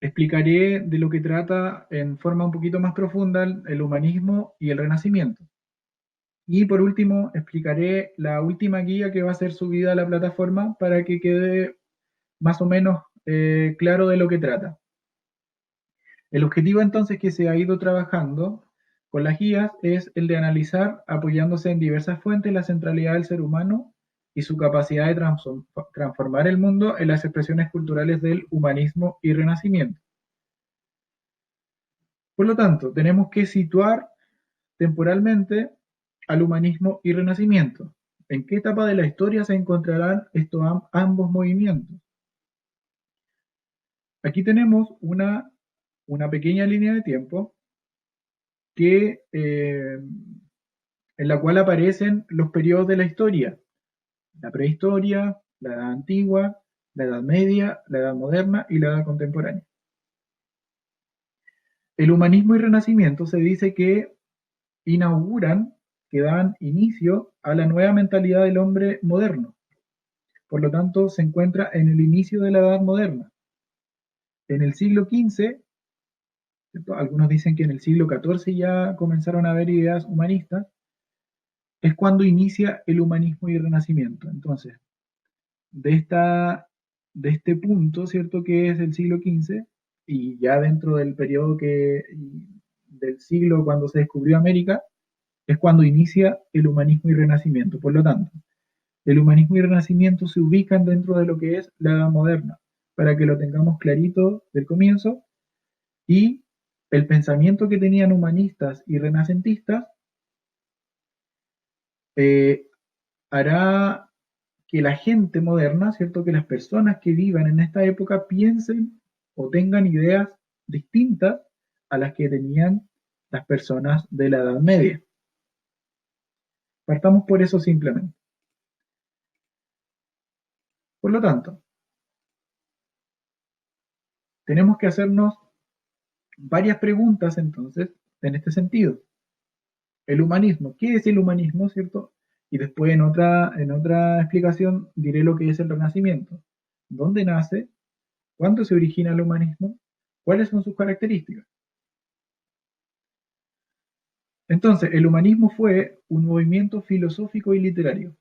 explicaré de lo que trata en forma un poquito más profunda el humanismo y el Renacimiento. Y por último, explicaré la última guía que va a ser subida a la plataforma para que quede más o menos claro de lo que trata. El objetivo entonces que se ha ido trabajando con las guías es el de analizar, apoyándose en diversas fuentes, la centralidad del ser humano y su capacidad de transformar el mundo en las expresiones culturales del humanismo y renacimiento. Por lo tanto, tenemos que situar temporalmente al humanismo y renacimiento. ¿En qué etapa de la historia se encontrarán estos ambos movimientos? Aquí tenemos una pequeña línea de tiempo que, en la cual aparecen los periodos de la historia: la prehistoria, la edad antigua, la edad media, la edad moderna y la edad contemporánea. El humanismo y renacimiento se dice que inauguran, que dan inicio a la nueva mentalidad del hombre moderno. Por lo tanto, se encuentra en el inicio de la edad moderna. En el siglo XV, ¿cierto? Algunos dicen que en el siglo XIV ya comenzaron a haber ideas humanistas, es cuando inicia el humanismo y el renacimiento. Entonces, de, esta, de este punto, ¿cierto? Que es el siglo XV, y ya dentro del periodo del siglo cuando se descubrió América, es cuando inicia el humanismo y renacimiento. Por lo tanto, el humanismo y renacimiento se ubican dentro de lo que es la edad moderna, para que lo tengamos clarito del comienzo, y el pensamiento que tenían humanistas y renacentistas eh, hará que la gente moderna, ¿cierto? Que las personas que vivan en esta época piensen o tengan ideas distintas a las que tenían las personas de la Edad Media. Partamos por eso simplemente. Por lo tanto, tenemos que hacernos varias preguntas entonces en este sentido. El humanismo, ¿qué es el humanismo, cierto? Y después en otra explicación diré lo que es el renacimiento. ¿Dónde nace? ¿Cuándo se origina el humanismo? ¿Cuáles son sus características? Entonces, el humanismo fue un movimiento filosófico y literario.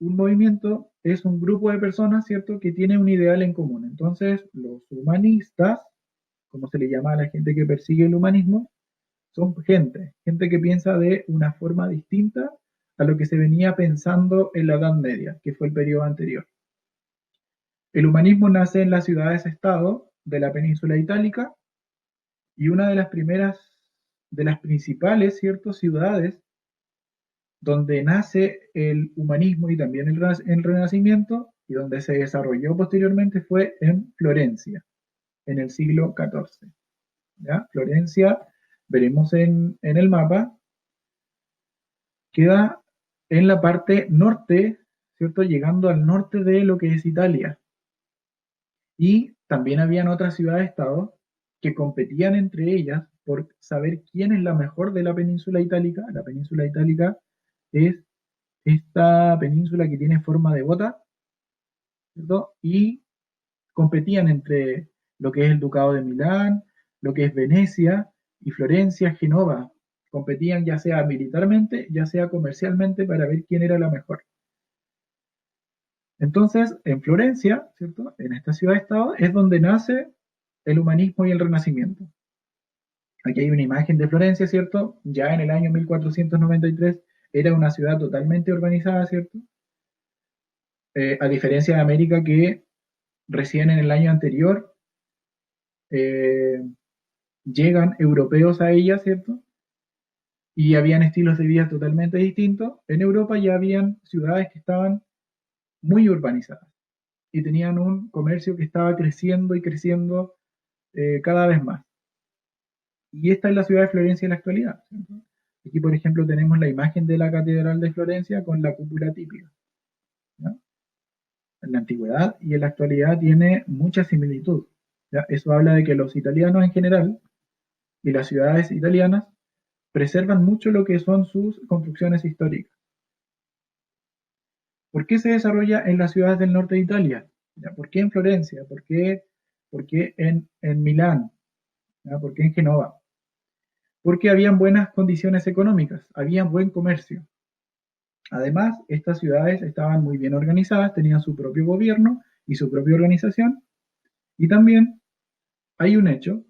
Un movimiento es un grupo de personas, ¿cierto?, que tiene un ideal en común. Entonces, los humanistas, como se le llama a la gente que persigue el humanismo, son gente que piensa de una forma distinta a lo que se venía pensando en la Edad Media, que fue el periodo anterior. El humanismo nace en las ciudades-estado de la península itálica, y una de las primeras, de las principales, ¿cierto?, ciudades donde nace el humanismo y también el renacimiento, y donde se desarrolló posteriormente, fue en Florencia, en el siglo XIV. ¿Ya? Florencia, veremos en el mapa, queda en la parte norte, ¿cierto? Llegando al norte de lo que es Italia. Y también habían otras ciudades-estado que competían entre ellas por saber quién es la mejor de la península itálica. La península itálica es esta península que tiene forma de bota, ¿cierto? Y competían entre lo que es el Ducado de Milán, lo que es Venecia y Florencia, Genova. Competían ya sea militarmente, ya sea comercialmente, para ver quién era la mejor. Entonces, en Florencia, ¿cierto? En esta ciudad-estado es donde nace el humanismo y el renacimiento. Aquí hay una imagen de Florencia, ¿cierto? Ya en el año 1493 era una ciudad totalmente urbanizada, ¿cierto? A diferencia de América, que recién en el año anterior eh, llegan europeos a ella, ¿cierto? Y habían estilos de vida totalmente distintos. En Europa ya habían ciudades que estaban muy urbanizadas y tenían un comercio que estaba creciendo y creciendo cada vez más. Y esta es la ciudad de Florencia en la actualidad, ¿cierto? Aquí, por ejemplo, tenemos la imagen de la Catedral de Florencia con la cúpula típica, ¿ya? En la antigüedad y en la actualidad tiene mucha similitud, ¿ya? Eso habla de que los italianos en general y las ciudades italianas preservan mucho lo que son sus construcciones históricas. ¿Por qué se desarrolla en las ciudades del norte de Italia? ¿Ya? ¿Por qué en Florencia? ¿Por qué ¿Por qué en Milán? ¿Ya? ¿Por qué en Génova? Porque habían buenas condiciones económicas, había buen comercio. Además, estas ciudades estaban muy bien organizadas, tenían su propio gobierno y su propia organización. Y también hay un hecho,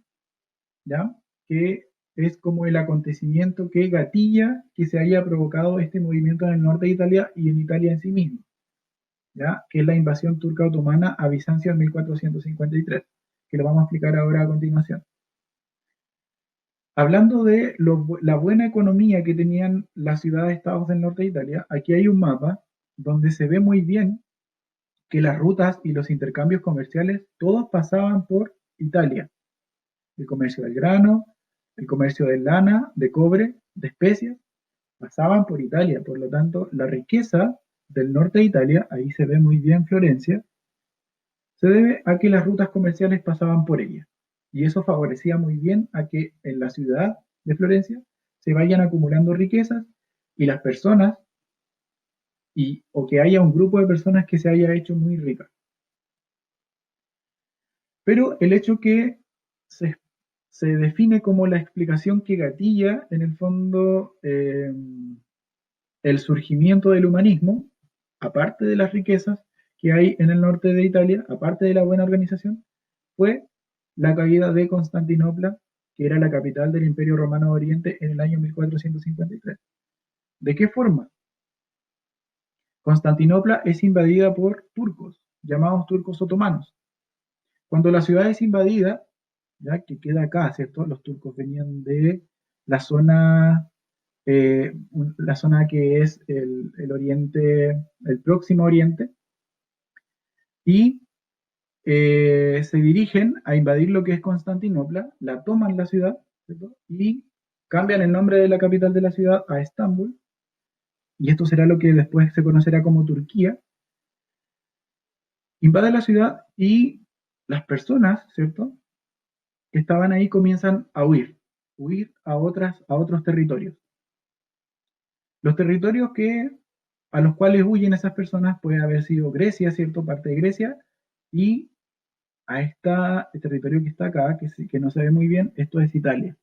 ¿ya? Que es como el acontecimiento que gatilla que se haya provocado este movimiento en el norte de Italia y en Italia en sí mismo, ¿ya? Que es la invasión turca otomana a Bizancio en 1453, que lo vamos a explicar ahora a continuación. Hablando de la buena economía que tenían las ciudades-estados del norte de Italia, aquí hay un mapa donde se ve muy bien que las rutas y los intercambios comerciales todos pasaban por Italia. El comercio del grano, el comercio de lana, de cobre, de especias, pasaban por Italia. Por lo tanto, la riqueza del norte de Italia, ahí se ve muy bien Florencia, se debe a que las rutas comerciales pasaban por ella. Y eso favorecía muy bien a que en la ciudad de Florencia se vayan acumulando riquezas y las personas, o que haya un grupo de personas que se haya hecho muy rica. Pero el hecho que se, se define como la explicación que gatilla, en el fondo, el surgimiento del humanismo, aparte de las riquezas que hay en el norte de Italia, aparte de la buena organización, fue la caída de Constantinopla, que era la capital del Imperio Romano de Oriente en el año 1453. ¿De qué forma? Constantinopla es invadida por turcos, llamados turcos otomanos. Cuando la ciudad es invadida, ya que queda acá, ¿cierto? Los turcos venían de la zona, la zona que es el oriente, el próximo oriente, y se dirigen a invadir lo que es Constantinopla, la toman la ciudad, ¿cierto? Y cambian el nombre de la capital de la ciudad a Estambul, y esto será lo que después se conocerá como Turquía. Invaden la ciudad y las personas, ¿cierto?, que estaban ahí comienzan a huir a otros territorios. Los territorios a los cuales huyen esas personas puede haber sido Grecia, ¿cierto?, parte de Grecia, y a este territorio que está acá, que no se ve muy bien, esto es Italia.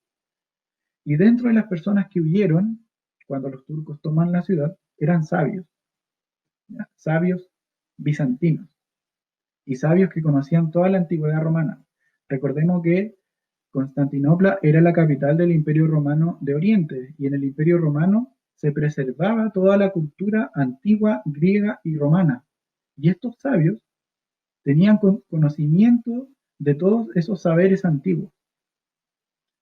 Y dentro de las personas que huyeron, cuando los turcos toman la ciudad, eran sabios, ¿ya? Sabios bizantinos, y sabios que conocían toda la antigüedad romana. Recordemos que Constantinopla era la capital del Imperio Romano de Oriente, y en el Imperio Romano se preservaba toda la cultura antigua, griega y romana. Y estos sabios tenían conocimiento de todos esos saberes antiguos.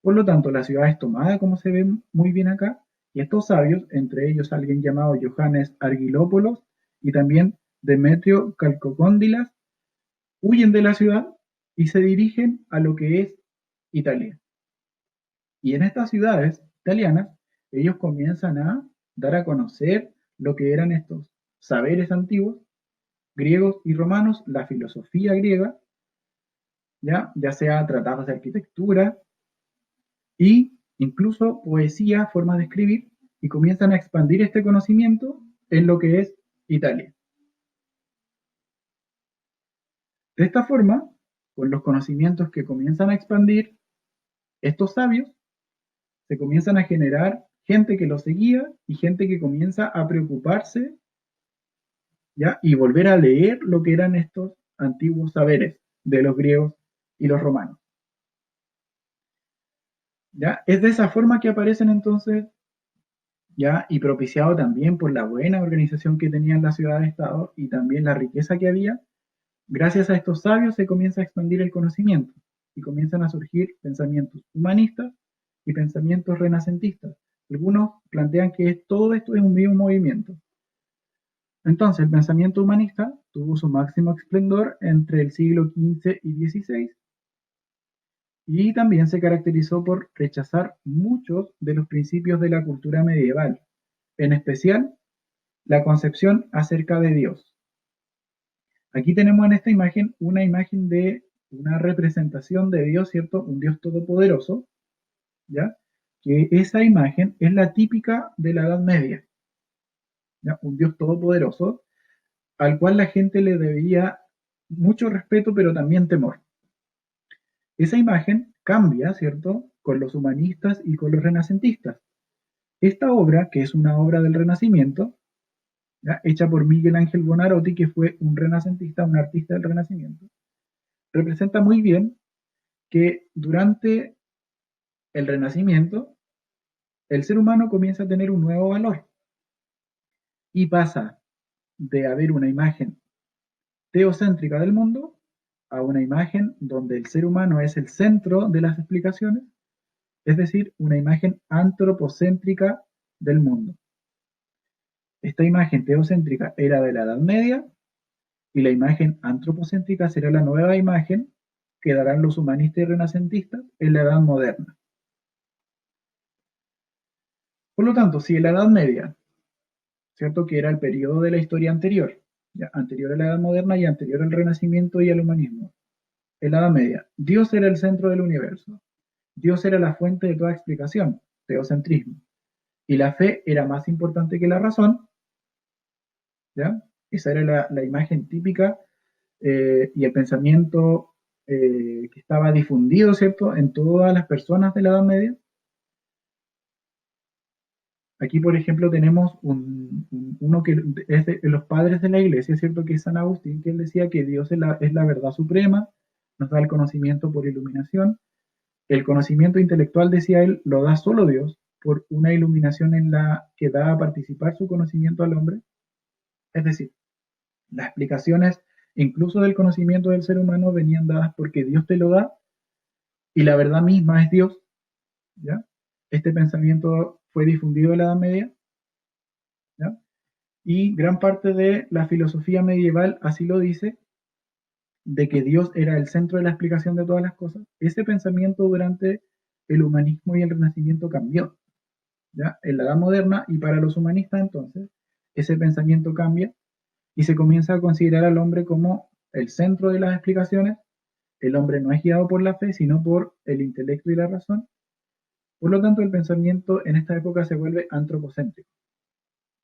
Por lo tanto, la ciudad es tomada, como se ve muy bien acá, y estos sabios, entre ellos alguien llamado Johannes Argilópolos y también Demetrio Calcocóndilas, huyen de la ciudad y se dirigen a lo que es Italia. Y en estas ciudades italianas, ellos comienzan a dar a conocer lo que eran estos saberes antiguos, griegos y romanos, la filosofía griega, ya sea tratados de arquitectura y incluso poesía, formas de escribir, y comienzan a expandir este conocimiento en lo que es Italia. De esta forma, con los conocimientos que comienzan a expandir estos sabios, se comienzan a generar gente que los seguía y gente que comienza a preocuparse, ¿ya?, y volver a leer lo que eran estos antiguos saberes de los griegos y los romanos. ¿Ya? Es de esa forma que aparecen entonces, ¿ya?, y propiciado también por la buena organización que tenían las ciudades-estado y también la riqueza que había. Gracias a estos sabios se comienza a expandir el conocimiento y comienzan a surgir pensamientos humanistas y pensamientos renacentistas. Algunos plantean que todo esto es un mismo movimiento. Entonces, el pensamiento humanista tuvo su máximo esplendor entre el siglo XV y XVI y también se caracterizó por rechazar muchos de los principios de la cultura medieval, en especial la concepción acerca de Dios. Aquí tenemos en esta imagen una imagen de una representación de Dios, ¿cierto? Un Dios todopoderoso, ¿ya? Que esa imagen es la típica de la Edad Media, ¿ya? Un Dios todopoderoso al cual la gente le debía mucho respeto, pero también temor. Esa imagen cambia, ¿cierto?, con los humanistas y con los renacentistas. Esta obra, que es una obra del Renacimiento, ¿ya?, hecha por Miguel Ángel Buonarroti, que fue un renacentista, un artista del Renacimiento, representa muy bien que durante el Renacimiento el ser humano comienza a tener un nuevo valor y pasa de haber una imagen teocéntrica del mundo a una imagen donde el ser humano es el centro de las explicaciones, es decir, una imagen antropocéntrica del mundo. Esta imagen teocéntrica era de la Edad Media y la imagen antropocéntrica será la nueva imagen que darán los humanistas y renacentistas en la Edad Moderna. Por lo tanto, si en la Edad Media, ¿cierto?, que era el periodo de la historia anterior, ya, anterior a la Edad Moderna y anterior al Renacimiento y al humanismo, en la Edad Media, Dios era el centro del universo, Dios era la fuente de toda explicación, teocentrismo, y la fe era más importante que la razón, ¿ya? Esa era la imagen típica y el pensamiento que estaba difundido, ¿cierto?, en todas las personas de la Edad Media. Aquí, por ejemplo, tenemos uno que es de los padres de la iglesia, ¿cierto?, que es San Agustín, que él decía que Dios es la verdad suprema, nos da el conocimiento por iluminación. El conocimiento intelectual, decía él, lo da solo Dios por una iluminación en la que da a participar su conocimiento al hombre. Es decir, las explicaciones incluso del conocimiento del ser humano venían dadas porque Dios te lo da y la verdad misma es Dios, ¿ya? Este pensamiento fue difundido en la Edad Media, ¿ya? Y gran parte de la filosofía medieval así lo dice, de que Dios era el centro de la explicación de todas las cosas. Ese pensamiento durante el humanismo y el renacimiento cambió, ¿ya?, en la Edad Moderna, y para los humanistas entonces ese pensamiento cambia y se comienza a considerar al hombre como el centro de las explicaciones. El hombre no es guiado por la fe, sino por el intelecto y la razón. Por lo tanto, el pensamiento en esta época se vuelve antropocéntrico,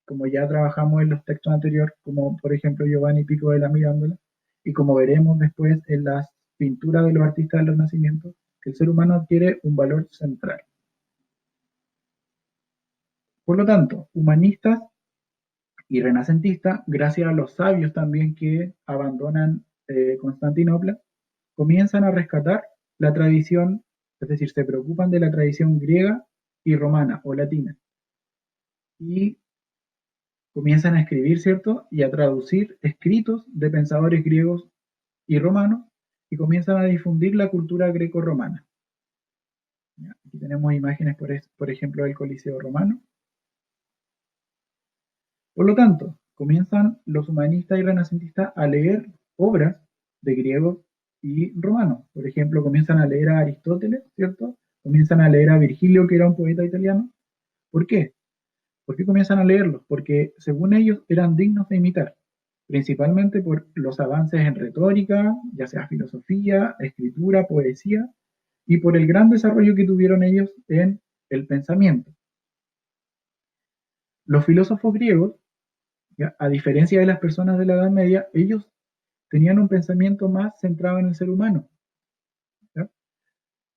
como ya trabajamos en los textos anteriores, como por ejemplo Giovanni Pico de la Mirandola, y como veremos después en las pinturas de los artistas del Renacimiento, que el ser humano adquiere un valor central. Por lo tanto, humanistas y renacentistas, gracias a los sabios también que abandonan Constantinopla, comienzan a rescatar la tradición, es decir, se preocupan de la tradición griega y romana o latina, y comienzan a escribir, ¿cierto?, y a traducir escritos de pensadores griegos y romanos, y comienzan a difundir la cultura greco-romana. Aquí tenemos imágenes, por ejemplo, del Coliseo romano. Por lo tanto, comienzan los humanistas y renacentistas a leer obras de griegos y romanos. Por ejemplo, comienzan a leer a Aristóteles, ¿cierto? Comienzan a leer a Virgilio, que era un poeta italiano. ¿Por qué? ¿Por qué comienzan a leerlos? Porque según ellos eran dignos de imitar, principalmente por los avances en retórica, ya sea filosofía, escritura, poesía, y por el gran desarrollo que tuvieron ellos en el pensamiento. Los filósofos griegos, ¿ya?, a diferencia de las personas de la Edad Media, ellos tenían un pensamiento más centrado en el ser humano, ¿ya?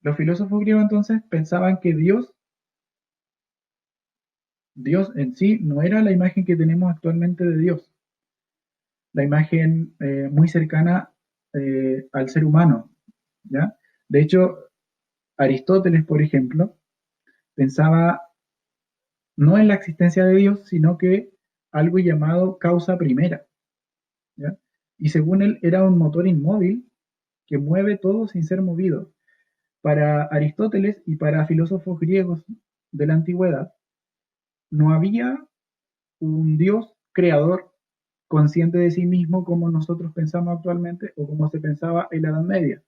Los filósofos griegos entonces pensaban que Dios en sí no era la imagen que tenemos actualmente de Dios, la imagen muy cercana al ser humano, ¿ya? De hecho, Aristóteles, por ejemplo, pensaba no en la existencia de Dios, sino que algo llamado causa primera, ¿ya? Y según él era un motor inmóvil que mueve todo sin ser movido. Para Aristóteles y para filósofos griegos de la antigüedad, no había un Dios creador consciente de sí mismo como nosotros pensamos actualmente o como se pensaba en la Edad Media,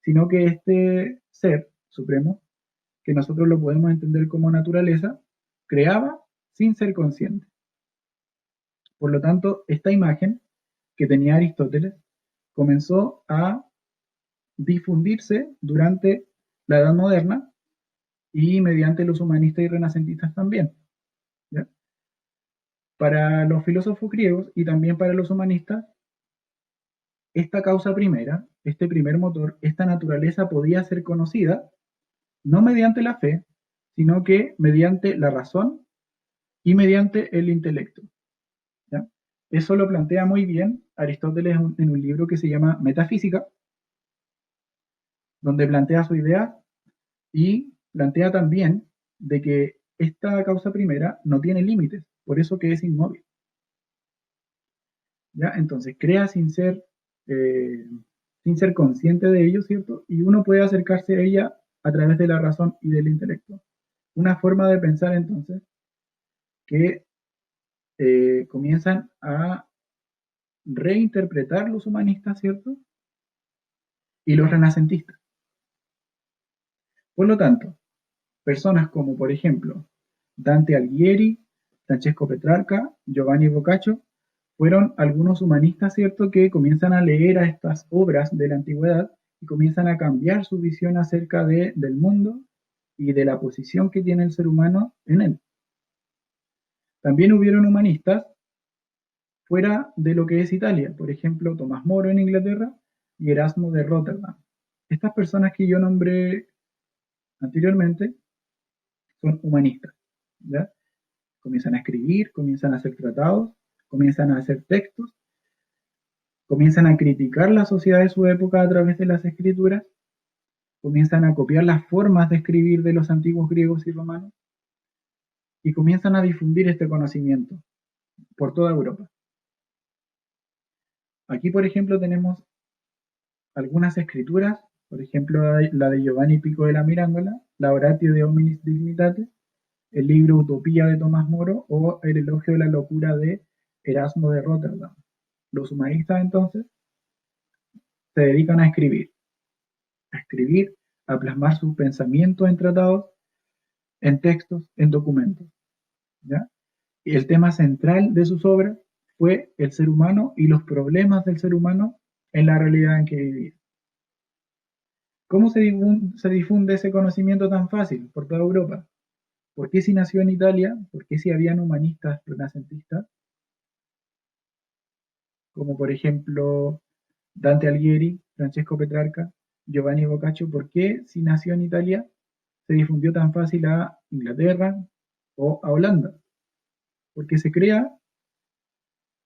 sino que este ser supremo, que nosotros lo podemos entender como naturaleza, creaba sin ser consciente. Por lo tanto, esta imagen que tenía Aristóteles comenzó a difundirse durante la Edad Moderna y mediante los humanistas y renacentistas también, ¿ya? Para los filósofos griegos y también para los humanistas, esta causa primera, este primer motor, esta naturaleza podía ser conocida no mediante la fe, sino que mediante la razón y mediante el intelecto. ¿Ya? Eso lo plantea muy bien Aristóteles en un libro que se llama Metafísica, donde plantea su idea y plantea también de que esta causa primera no tiene límites, por eso que es inmóvil. ¿Ya? Entonces crea eh, sin ser consciente de ello, ¿cierto? Y uno puede acercarse a ella a través de la razón y del intelecto. Una forma de pensar entonces que comienzan a reinterpretar los humanistas, ¿cierto? Y los renacentistas. Por lo tanto, personas como, por ejemplo, Dante Alighieri, Francesco Petrarca, Giovanni Boccaccio, fueron algunos humanistas, ¿cierto?, que comienzan a leer a estas obras de la antigüedad y comienzan a cambiar su visión acerca del mundo y de la posición que tiene el ser humano en él. También hubieron humanistas fuera de lo que es Italia, por ejemplo, Tomás Moro en Inglaterra y Erasmo de Rotterdam. Estas personas que yo nombré anteriormente son humanistas, ¿ya? Comienzan a escribir, comienzan a hacer tratados, comienzan a hacer textos, comienzan a criticar la sociedad de su época a través de las escrituras, comienzan a copiar las formas de escribir de los antiguos griegos y romanos y comienzan a difundir este conocimiento por toda Europa. Aquí, por ejemplo, tenemos algunas escrituras, por ejemplo, la de Giovanni Pico de la Mirandola, la Oratio de Hominis Dignitate, el libro Utopía de Tomás Moro o el Elogio de la Locura de Erasmo de Rotterdam. Los humanistas entonces se dedican a escribir, a plasmar sus pensamientos en tratados, en textos, en documentos. ¿Ya? Y el tema central de sus obras fue el ser humano y los problemas del ser humano en la realidad en que vivía. ¿Cómo se difunde ese conocimiento tan fácil por toda Europa? ¿Por qué si nació en Italia? ¿Por qué si habían humanistas renacentistas? Como por ejemplo Dante Alighieri, Francesco Petrarca, Giovanni Boccaccio. ¿Por qué si nació en Italia se difundió tan fácil a Inglaterra o a Holanda? Porque se crea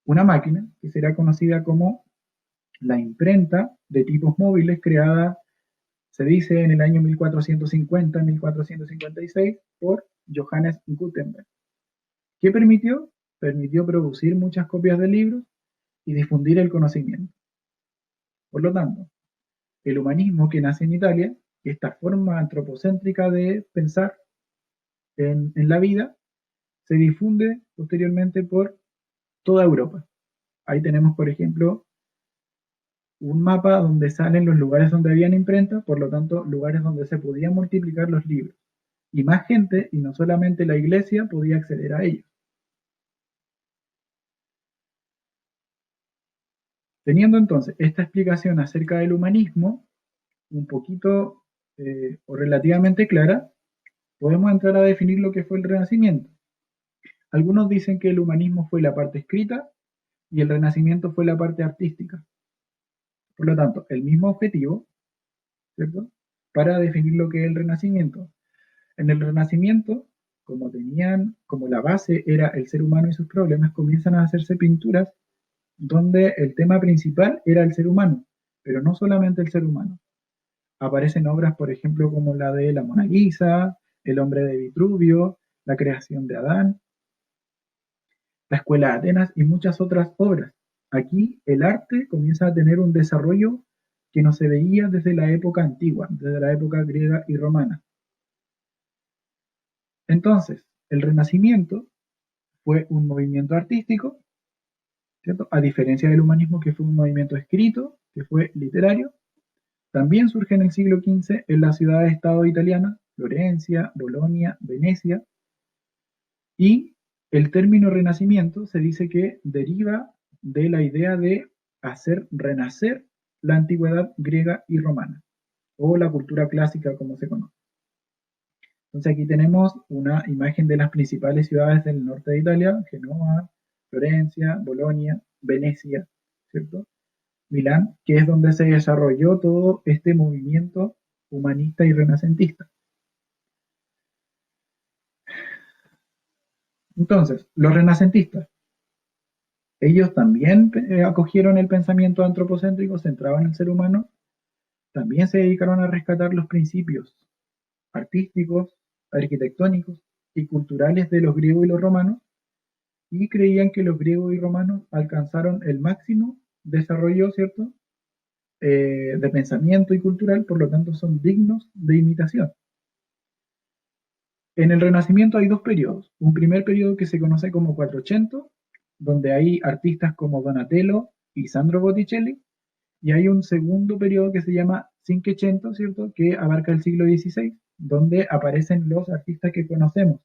una máquina que será conocida como la imprenta de tipos móviles creada, se dice, en el año 1450-1456 por Johannes Gutenberg. ¿Qué permitió? Permitió producir muchas copias de libros y difundir el conocimiento. Por lo tanto, el humanismo que nace en Italia, esta forma antropocéntrica de pensar en la vida, se difunde posteriormente por toda Europa. Ahí tenemos, por ejemplo, un mapa donde salen los lugares donde habían imprenta, por lo tanto, lugares donde se podían multiplicar los libros. Y más gente, y no solamente la iglesia, podía acceder a ellos. Teniendo entonces esta explicación acerca del humanismo, un poquito o relativamente clara, podemos entrar a definir lo que fue el Renacimiento. Algunos dicen que el humanismo fue la parte escrita y el Renacimiento fue la parte artística. Por lo tanto, el mismo objetivo, ¿cierto?, para definir lo que es el Renacimiento. En el Renacimiento, como la base era el ser humano y sus problemas, comienzan a hacerse pinturas donde el tema principal era el ser humano, pero no solamente el ser humano. Aparecen obras, por ejemplo, como la de la Mona Lisa, El hombre de Vitruvio, La creación de Adán, La escuela de Atenas y muchas otras obras. Aquí el arte comienza a tener un desarrollo que no se veía desde la época antigua, desde la época griega y romana. Entonces, el Renacimiento fue un movimiento artístico, ¿cierto? A diferencia del humanismo, que fue un movimiento escrito, que fue literario. También surge en el siglo XV en las ciudades-estado italianas, Florencia, Bolonia, Venecia, y el término renacimiento se dice que deriva de la idea de hacer renacer la antigüedad griega y romana, o la cultura clásica como se conoce. Entonces aquí tenemos una imagen de las principales ciudades del norte de Italia: Genoa, Florencia, Bolonia, Venecia, ¿cierto? Milán, que es donde se desarrolló todo este movimiento humanista y renacentista. Entonces, los renacentistas, ellos también acogieron el pensamiento antropocéntrico centrado en el ser humano, también se dedicaron a rescatar los principios artísticos, arquitectónicos y culturales de los griegos y los romanos, y creían que los griegos y romanos alcanzaron el máximo desarrollo, ¿cierto?, de pensamiento y cultural, por lo tanto son dignos de imitación. En el Renacimiento hay dos periodos. Un primer periodo que se conoce como Quattrocento, donde hay artistas como Donatello y Sandro Botticelli, y hay un segundo periodo que se llama Cinquecento, ¿cierto?, que abarca el siglo XVI, donde aparecen los artistas que conocemos,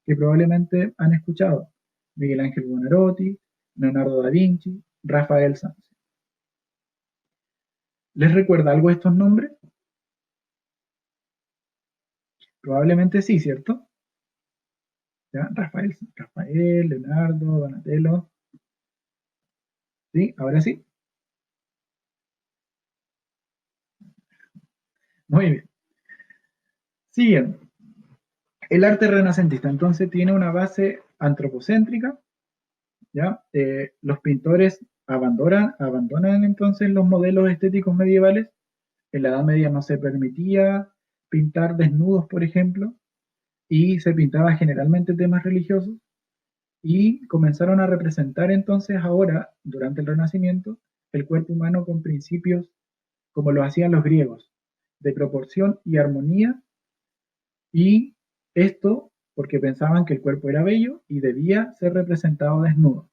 que probablemente han escuchado: Miguel Ángel Buonarroti, Leonardo da Vinci, Rafael Sanzio. ¿Les recuerda algo estos nombres? Probablemente sí, ¿cierto? ¿Ya? Rafael, Leonardo, Donatello. ¿Sí? ¿Ahora sí? Muy bien. Siguiendo. El arte renacentista entonces tiene una base antropocéntrica, ¿ya? Los pintores abandonan entonces los modelos estéticos medievales. En la Edad Media no se permitía pintar desnudos, por ejemplo, y se pintaba generalmente temas religiosos, y comenzaron a representar entonces ahora, durante el Renacimiento, el cuerpo humano con principios como lo hacían los griegos, de proporción y armonía, y esto porque pensaban que el cuerpo era bello y debía ser representado desnudo.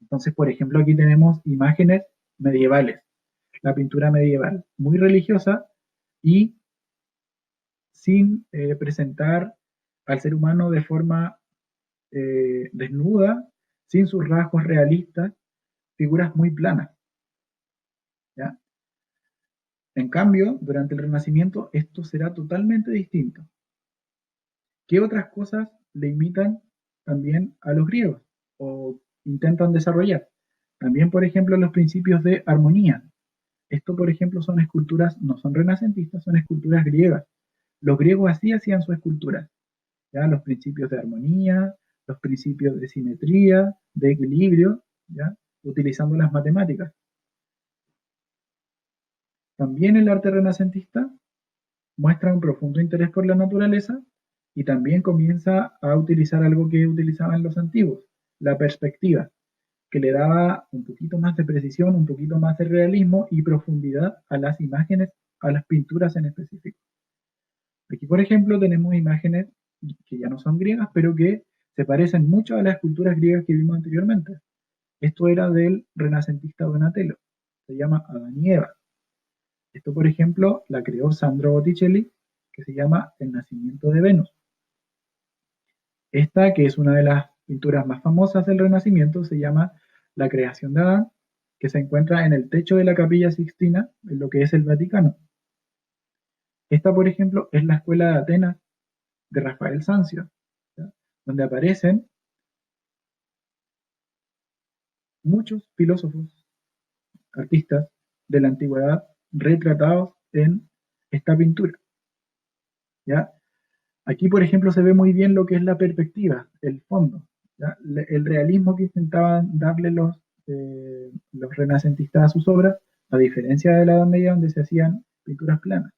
Entonces, por ejemplo, aquí tenemos imágenes medievales, la pintura medieval, muy religiosa y sin presentar al ser humano de forma desnuda, sin sus rasgos realistas, figuras muy planas, ¿ya? En cambio, durante el Renacimiento esto será totalmente distinto. ¿Qué otras cosas le imitan también a los griegos o intentan desarrollar? También, por ejemplo, los principios de armonía. Esto, por ejemplo, son esculturas, no son renacentistas, son esculturas griegas. Los griegos así hacían sus esculturas, ¿ya? Los principios de armonía, los principios de simetría, de equilibrio, ¿ya? Utilizando las matemáticas. También el arte renacentista muestra un profundo interés por la naturaleza y también comienza a utilizar algo que utilizaban los antiguos, la perspectiva, que le daba un poquito más de precisión, un poquito más de realismo y profundidad a las imágenes, a las pinturas en específico. Aquí, por ejemplo, tenemos imágenes que ya no son griegas, pero que se parecen mucho a las esculturas griegas que vimos anteriormente. Esto era del renacentista Donatello, se llama Adán y Eva. Esto, por ejemplo, la creó Sandro Botticelli, que se llama El nacimiento de Venus. Esta, que es una de las pinturas más famosas del Renacimiento, se llama La creación de Adán, que se encuentra en el techo de la Capilla Sixtina, en lo que es el Vaticano. Esta, por ejemplo, es la Escuela de Atenas de Rafael Sanzio, ¿ya? Donde aparecen muchos filósofos, artistas de la antigüedad retratados en esta pintura, ¿ya? Aquí, por ejemplo, se ve muy bien lo que es la perspectiva, el fondo, ¿ya? El realismo que intentaban darle los renacentistas a sus obras, a diferencia de la Edad Media, donde se hacían pinturas planas.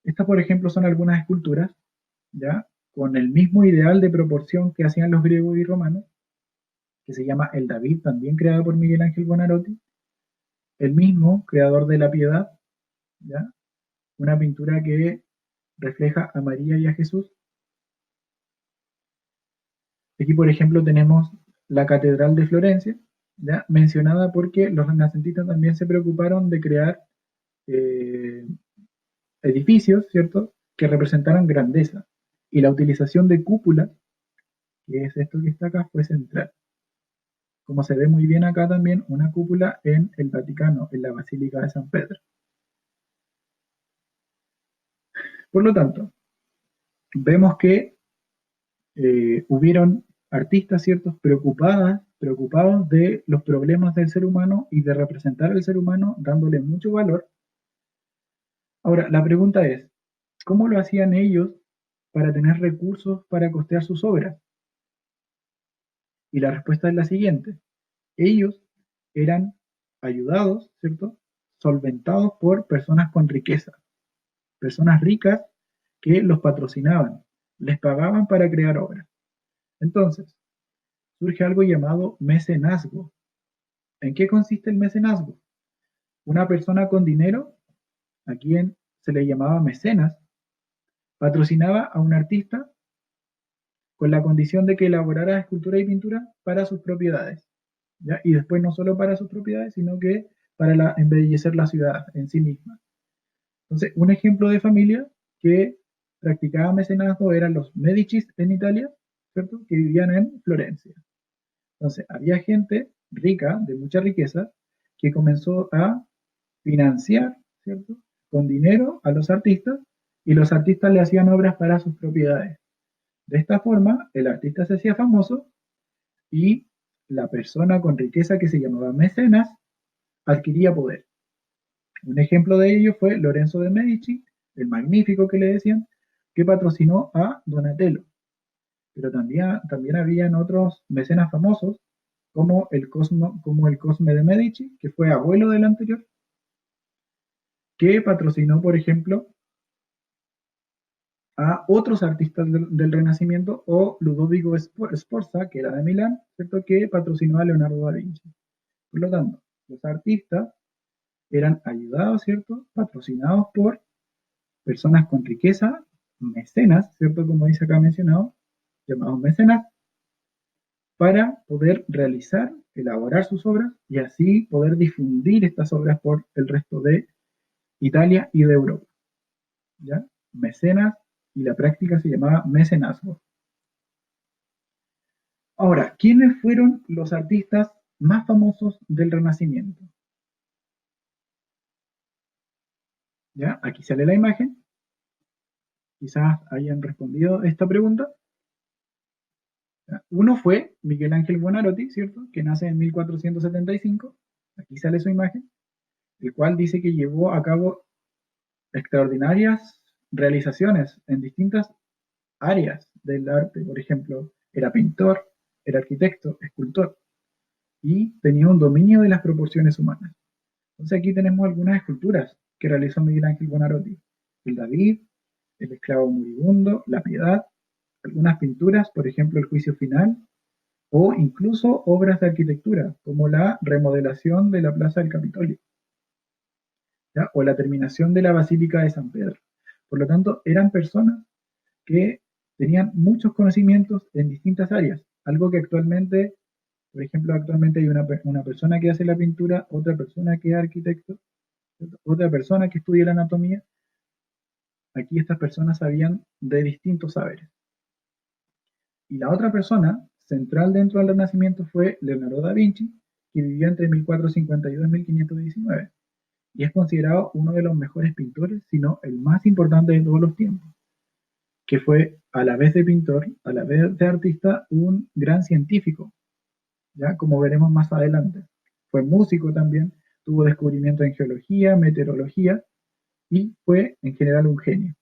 Estas, por ejemplo, son algunas esculturas, ¿ya? Con el mismo ideal de proporción que hacían los griegos y romanos, que se llama el David, también creado por Miguel Ángel Buonarroti, el mismo creador de la Piedad, ¿ya? Una pintura que refleja a María y a Jesús. Aquí, por ejemplo, tenemos la Catedral de Florencia, ¿ya? Mencionada porque los renacentistas también se preocuparon de crear eh, edificios, ¿cierto?, que representaran grandeza. Y la utilización de cúpulas, que es esto que está acá, fue central. Como se ve muy bien acá también, una cúpula en el Vaticano, en la Basílica de San Pedro. Por lo tanto, vemos que hubieron artistas, ¿ciertos?, preocupadas preocupados de los problemas del ser humano y de representar al ser humano dándole mucho valor. Ahora, la pregunta es, ¿cómo lo hacían ellos para tener recursos para costear sus obras? Y la respuesta es la siguiente. Ellos eran ayudados, ¿cierto? Solventados por personas con riqueza, personas ricas que los patrocinaban, les pagaban para crear obras. Entonces, surge algo llamado mecenazgo. ¿En qué consiste el mecenazgo? Una persona con dinero, a quien se le llamaba mecenas, patrocinaba a un artista con la condición de que elaborara escultura y pintura para sus propiedades, ¿ya? Y después no solo para sus propiedades, sino que para embellecer la ciudad en sí misma. Entonces, un ejemplo de familia que practicaba mecenazgo eran los Medicis en Italia, ¿cierto? Que vivían en Florencia. Entonces, había gente rica, de mucha riqueza, que comenzó a financiar, ¿cierto? Con dinero a los artistas y los artistas le hacían obras para sus propiedades. De esta forma, el artista se hacía famoso y la persona con riqueza que se llamaba mecenas adquiría poder. Un ejemplo de ello fue Lorenzo de Medici, el magnífico que le decían, que patrocinó a Donatello. Pero también habían otros mecenas famosos, como el Cosme de Medici, que fue abuelo del anterior, que patrocinó, por ejemplo, a otros artistas del Renacimiento, o Ludovico Sforza, que era de Milán, ¿cierto? Que patrocinó a Leonardo da Vinci. Por lo tanto, los artistas eran ayudados, ¿cierto? Patrocinados por personas con riqueza, mecenas, ¿cierto? Como dice acá mencionado, llamados mecenas, para poder realizar, elaborar sus obras y así poder difundir estas obras por el resto de Italia y de Europa. ¿Ya? Mecenas, y la práctica se llamaba mecenazgo. Ahora, ¿quiénes fueron los artistas más famosos del Renacimiento? ¿Ya? Aquí sale la imagen. Quizás hayan respondido esta pregunta. ¿Ya? Uno fue Miguel Ángel Buonarroti, ¿cierto? Que nace en 1475. Aquí sale su imagen, el cual dice que llevó a cabo extraordinarias realizaciones en distintas áreas del arte. Por ejemplo, era pintor, era arquitecto, escultor, y tenía un dominio de las proporciones humanas. Entonces aquí tenemos algunas esculturas que realizó Miguel Ángel Buonarroti. El David, el esclavo moribundo, la piedad, algunas pinturas, por ejemplo, el juicio final, o incluso obras de arquitectura, como la remodelación de la Plaza del Capitolio, ¿ya? O la terminación de la Basílica de San Pedro. Por lo tanto, eran personas que tenían muchos conocimientos en distintas áreas, algo que actualmente, por ejemplo, actualmente hay una persona que hace la pintura, otra persona que es arquitecto, otra persona que estudia la anatomía. Aquí estas personas sabían de distintos saberes. Y la otra persona central dentro del Renacimiento fue Leonardo da Vinci, que vivió entre 1452 y 1519, y es considerado uno de los mejores pintores, si no el más importante de todos los tiempos, que fue a la vez de pintor, a la vez de artista, un gran científico, ya como veremos más adelante. Fue músico también, tuvo descubrimientos en geología, meteorología, y fue en general un genio,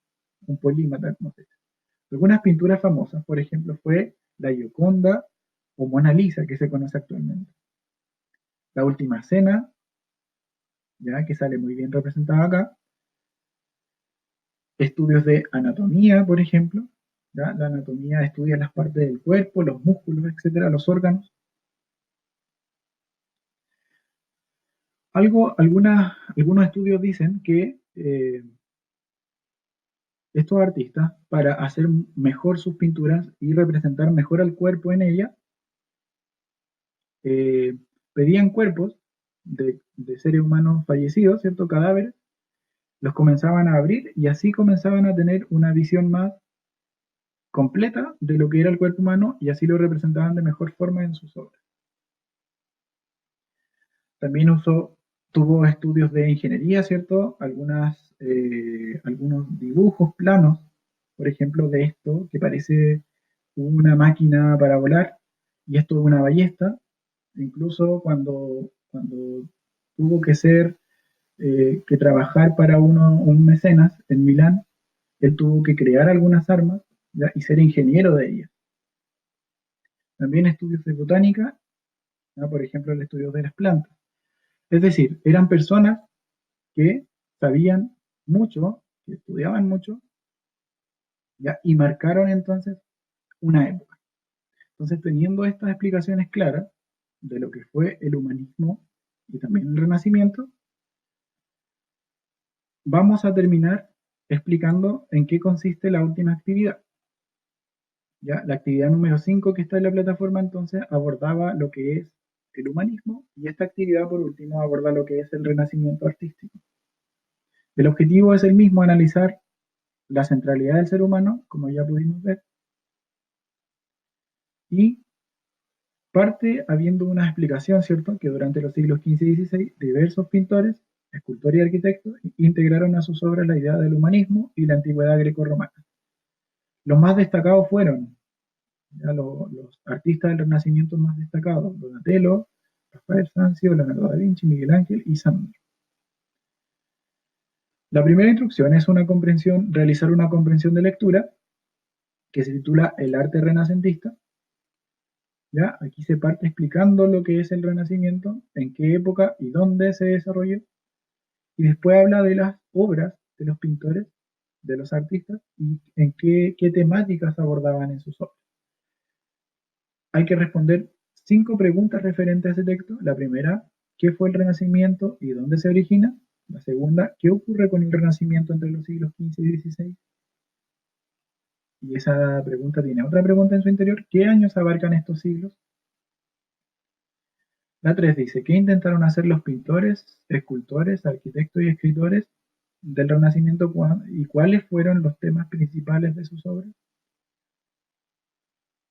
un polímata, como se dice. Algunas pinturas famosas, por ejemplo, fue la Gioconda o Mona Lisa, que se conoce actualmente. La Última Cena, ya que sale muy bien representada acá. Estudios de anatomía, por ejemplo. ¿Ya? La anatomía estudia las partes del cuerpo, los músculos, etcétera, los órganos. Algunos estudios dicen que estos artistas, para hacer mejor sus pinturas y representar mejor al cuerpo en ella, eh, pedían cuerpos de seres humanos fallecidos, ¿cierto? Cadáveres, los comenzaban a abrir y así comenzaban a tener una visión más completa de lo que era el cuerpo humano y así lo representaban de mejor forma en sus obras. También tuvo estudios de ingeniería, ¿cierto? Algunos dibujos, planos, por ejemplo, de esto que parece una máquina para volar y esto es una ballesta. Incluso cuando tuvo que que trabajar para un mecenas en Milán, él tuvo que crear algunas armas, ¿ya? Y ser ingeniero de ellas. También estudios de botánica, ¿ya? Por ejemplo, el estudio de las plantas. Es decir, eran personas que sabían mucho, que estudiaban mucho, ¿ya? Y marcaron entonces una época. Entonces, teniendo estas explicaciones claras de lo que fue el humanismo y también el Renacimiento, vamos a terminar explicando en qué consiste la última actividad. ¿Ya? La actividad número 5 que está en la plataforma entonces abordaba lo que es el humanismo y esta actividad por último aborda lo que es el renacimiento artístico. El objetivo es el mismo, analizar la centralidad del ser humano, como ya pudimos ver, y parte habiendo una explicación, ¿cierto? Que durante los siglos XV y XVI diversos pintores, escultores y arquitectos integraron a sus obras la idea del humanismo y la antigüedad greco-romana. Los más destacados fueron ya los artistas del Renacimiento más destacados: Donatello, Rafael Sanzio, Leonardo da Vinci, Miguel Ángel y Sandro. La primera instrucción es realizar una comprensión de lectura que se titula El arte renacentista. ¿Ya? Aquí se parte explicando lo que es el Renacimiento, en qué época y dónde se desarrolló, y después habla de las obras de los pintores, de los artistas, y en qué temáticas abordaban en sus obras. Hay que responder 5 preguntas referentes a ese texto. La primera, ¿qué fue el Renacimiento y dónde se origina? La segunda, ¿qué ocurre con el Renacimiento entre los siglos XV y XVI? Y esa pregunta tiene otra pregunta en su interior: ¿qué años abarcan estos siglos? La 3 dice, ¿qué intentaron hacer los pintores, escultores, arquitectos y escritores del Renacimiento y cuáles fueron los temas principales de sus obras?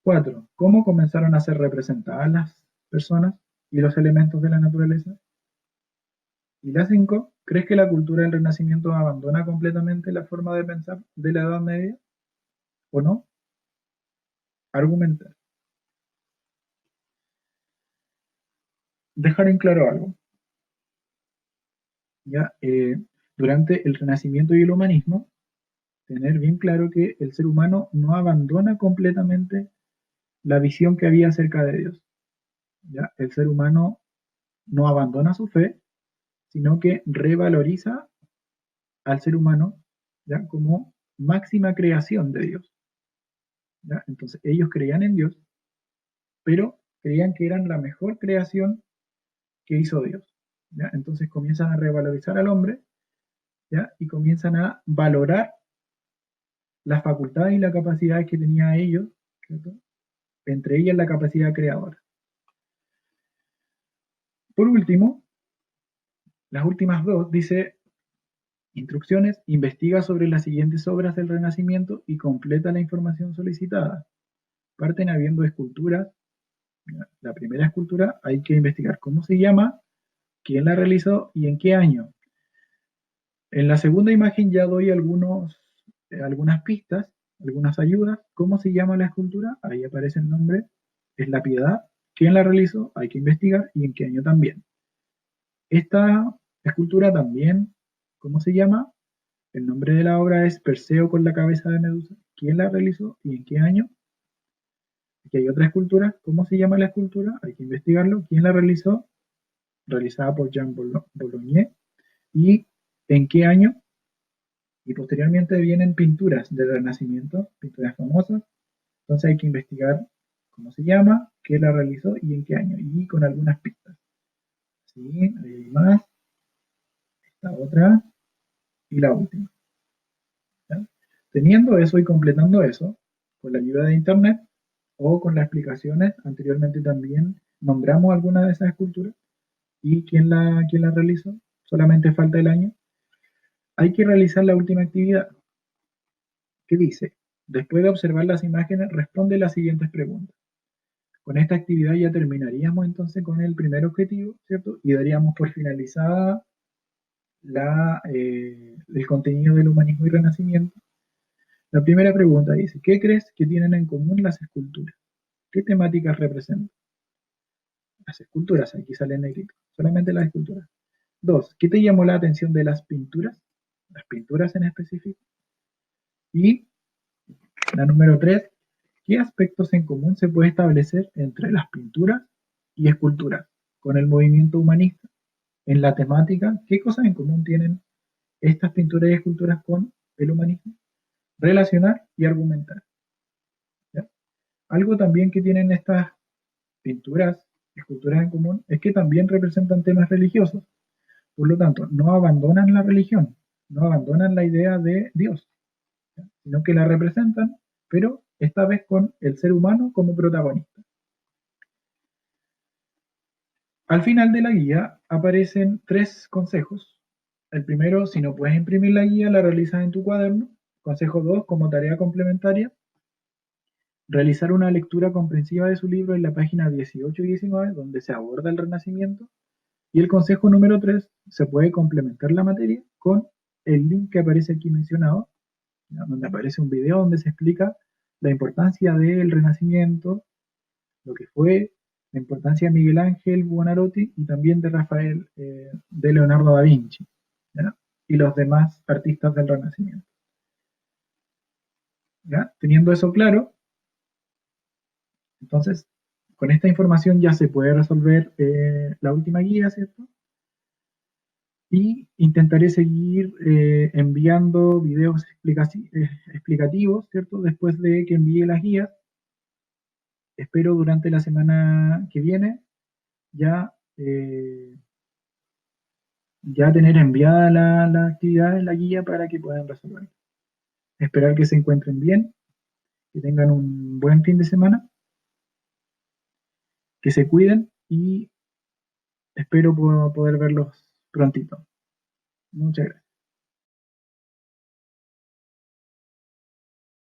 4. ¿Cómo comenzaron a ser representadas las personas y los elementos de la naturaleza? Y la 5. ¿Crees que la cultura del Renacimiento abandona completamente la forma de pensar de la Edad Media o no? Argumentar. Dejar en claro algo. ¿Ya? Durante el Renacimiento y el humanismo, tener bien claro que el ser humano no abandona completamente la visión que había acerca de Dios. ¿Ya? El ser humano no abandona su fe, sino que revaloriza al ser humano, ¿ya? Como máxima creación de Dios. ¿Ya? Entonces ellos creían en Dios, pero creían que eran la mejor creación que hizo Dios. ¿Ya? Entonces comienzan a revalorizar al hombre, ¿ya? Y comienzan a valorar las facultades y las capacidades que tenía ellos, ¿cierto? Entre ellas la capacidad creadora. Por último, las últimas dos dice: instrucciones, investiga sobre las siguientes obras del Renacimiento y completa la información solicitada. Parten habiendo esculturas. La primera escultura hay que investigar cómo se llama, quién la realizó y en qué año. En la segunda imagen ya doy algunas pistas, algunas ayudas. ¿Cómo se llama la escultura? Ahí aparece el nombre. Es La Piedad. ¿Quién la realizó? Hay que investigar y en qué año también. Esta escultura también, ¿cómo se llama? El nombre de la obra es Perseo con la cabeza de Medusa. ¿Quién la realizó y en qué año? Aquí hay otra escultura. ¿Cómo se llama la escultura? Hay que investigarlo. ¿Quién la realizó? Realizada por Jean Bologne. ¿Y en qué año? Y posteriormente vienen pinturas del Renacimiento, pinturas famosas. Entonces hay que investigar cómo se llama, qué la realizó y en qué año. Y con algunas pistas. Sí, ahí hay más. Esta otra y la última. ¿Ya? Teniendo eso y completando eso, con la ayuda de Internet o con las explicaciones, anteriormente también nombramos alguna de esas esculturas y quién la realizó, solamente falta el año. Hay que realizar la última actividad, que dice: después de observar las imágenes, responde las siguientes preguntas. Con esta actividad ya terminaríamos entonces con el primer objetivo, ¿cierto? Y daríamos por finalizada el contenido del humanismo y renacimiento. La primera pregunta dice: ¿qué crees que tienen en común las esculturas? ¿Qué temáticas representan? Las esculturas, aquí sale en negrito, solamente las esculturas. 2, ¿qué te llamó la atención de las pinturas? Las pinturas en específico. Y la número 3, ¿qué aspectos en común se puede establecer entre las pinturas y esculturas con el movimiento humanista? En la temática, ¿qué cosas en común tienen estas pinturas y esculturas con el humanismo? Relacionar y argumentar. ¿Ya? Algo también que tienen estas pinturas, esculturas en común, es que también representan temas religiosos. Por lo tanto, no abandonan la religión, no abandonan la idea de Dios, ¿ya? Sino que la representan, pero esta vez con el ser humano como protagonista. Al final de la guía aparecen 3 consejos. El primero, si no puedes imprimir la guía, la realizas en tu cuaderno. Consejo 2, como tarea complementaria, realizar una lectura comprensiva de su libro en la página 18 y 19, donde se aborda el Renacimiento. Y el consejo número 3, se puede complementar la materia con el link que aparece aquí mencionado, donde aparece un video donde se explica la importancia del Renacimiento, lo que fue, la importancia de Miguel Ángel Buonarroti y también de Rafael, de Leonardo da Vinci, ¿ya? Y los demás artistas del Renacimiento. ¿Ya? Teniendo eso claro, entonces con esta información ya se puede resolver la última guía, ¿cierto? Y intentaré seguir enviando videos explicativos, ¿cierto? Después de que envíe las guías. Espero durante la semana que viene ya, ya tener enviada la actividad en la guía para que puedan resolver. Esperar que se encuentren bien, que tengan un buen fin de semana, que se cuiden y espero poder verlos prontito. Muchas gracias.